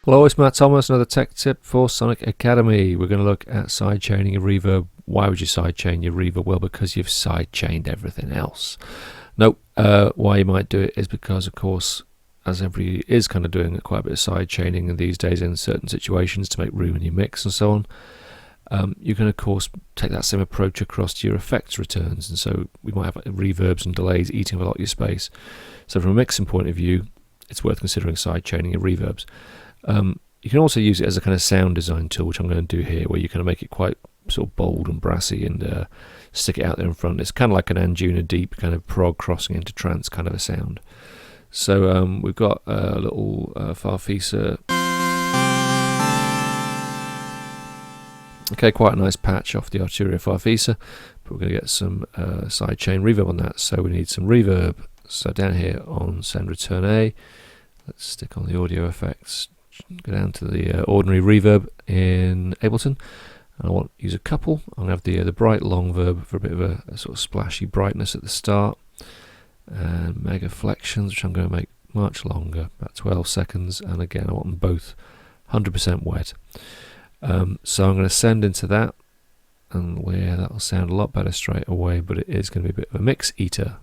Hello, it's Matt Thomas, another tech tip for Sonic Academy. We're going to look at sidechaining your reverb. Why would you sidechain your reverb? Well, because you've sidechained everything else. Nope. Why you might do it is because, of course, as everybody is kind of doing quite a bit of sidechaining these days in certain situations to make room in your mix and so on, you can, of course, take that same approach across to your effects returns. And so we might have reverbs and delays eating up a lot of your space. So from a mixing point of view, it's worth considering sidechaining your reverbs. You can also use it as a kind of sound design tool, which I'm going to do here, where you kind of make it quite sort of bold and brassy and stick it out there in front. It's kind of like an Anjuna Deep kind of prog crossing into trance kind of a sound. So we've got a little Farfisa. Okay, quite a nice patch off the Arturia Farfisa, but we're going to get some sidechain reverb on that. So we need some reverb. So down here on Send Return A, let's stick on the audio effects. Go down to the ordinary reverb in Ableton, and I want to use a couple. I'm going to have the bright long verb for a bit of a sort of splashy brightness at the start, and mega flexions, which I'm going to make much longer, about 12 seconds, and again I want them both 100% wet. So I'm going to send into that, and yeah, that'll sound a lot better straight away, but it is going to be a bit of a mix eater.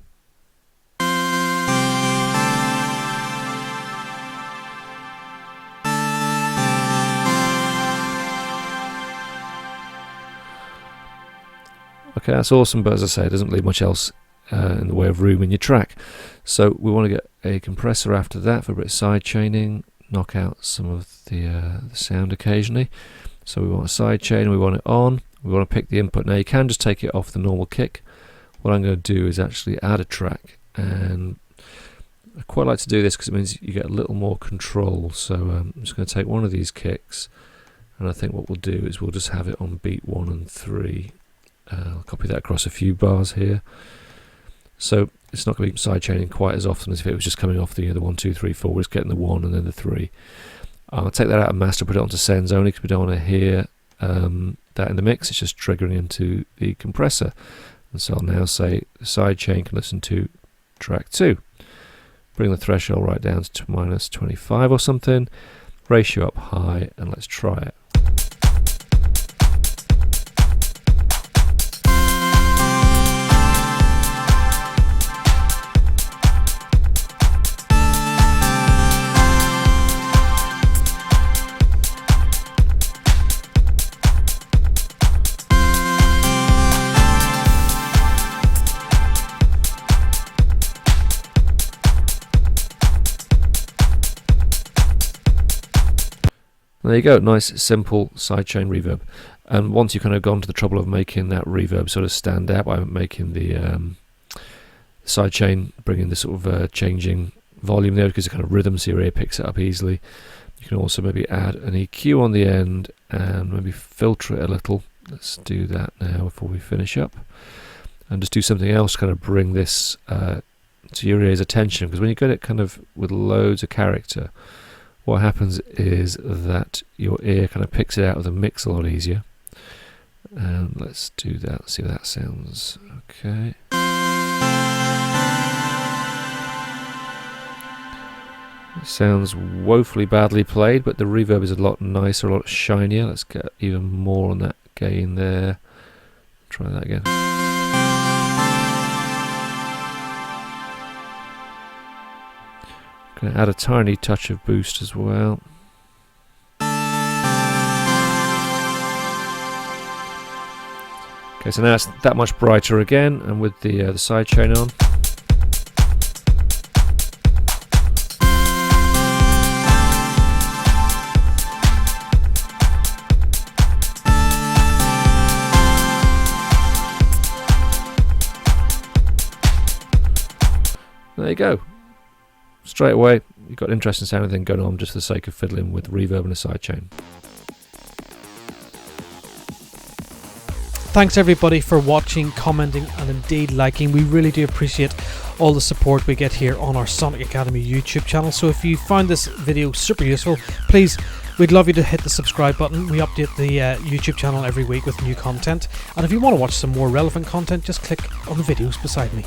Okay, that's awesome, but as I say, it doesn't leave much else in the way of room in your track. So we want to get a compressor after that for a bit of side chaining, knock out some of the sound occasionally. So we want a side chain, we want it on, we want to pick the input. Now you can just take it off the normal kick. What I'm going to do is actually add a track, and I quite like to do this because it means you get a little more control. So I'm just going to take one of these kicks, and I think what we'll do is we'll just have it on beat 1 and 3. I'll copy that across a few bars here. So it's not going to be sidechaining quite as often as if it was just coming off the 1, 2, 3, 4. We're just getting the 1 and then the 3. I'll take that out of master, put it onto sends only because we don't want to hear that in the mix. It's just triggering into the compressor. And so I'll now say the sidechain can listen to track 2. Bring the threshold right down to -25 or something. Ratio up high, and let's try it. There you go, nice simple sidechain reverb. And once you've kind of gone to the trouble of making that reverb sort of stand out by making the sidechain, bringing the sort of changing volume there because it kind of rhythm so your ear picks it up easily. You can also maybe add an EQ on the end and maybe filter it a little. Let's do that now before we finish up. And just do something else to kind of bring this to your ear's attention, because when you get it kind of with loads of character, what happens is that your ear kind of picks it out of the mix a lot easier. And let's do that, let's see how that sounds. Okay. It sounds woefully badly played, but the reverb is a lot nicer, a lot shinier. Let's get even more on that gain there. Try that again. Going to add a tiny touch of boost as well. Okay, so now it's that much brighter again, and with the sidechain on. There you go. Straight away, you've got interesting sounding thing going on just for the sake of fiddling with reverb and a sidechain. Thanks everybody for watching, commenting and indeed liking. We really do appreciate all the support we get here on our Sonic Academy YouTube channel. So if you found this video super useful, please, we'd love you to hit the subscribe button. We update the YouTube channel every week with new content. And if you want to watch some more relevant content, just click on the videos beside me.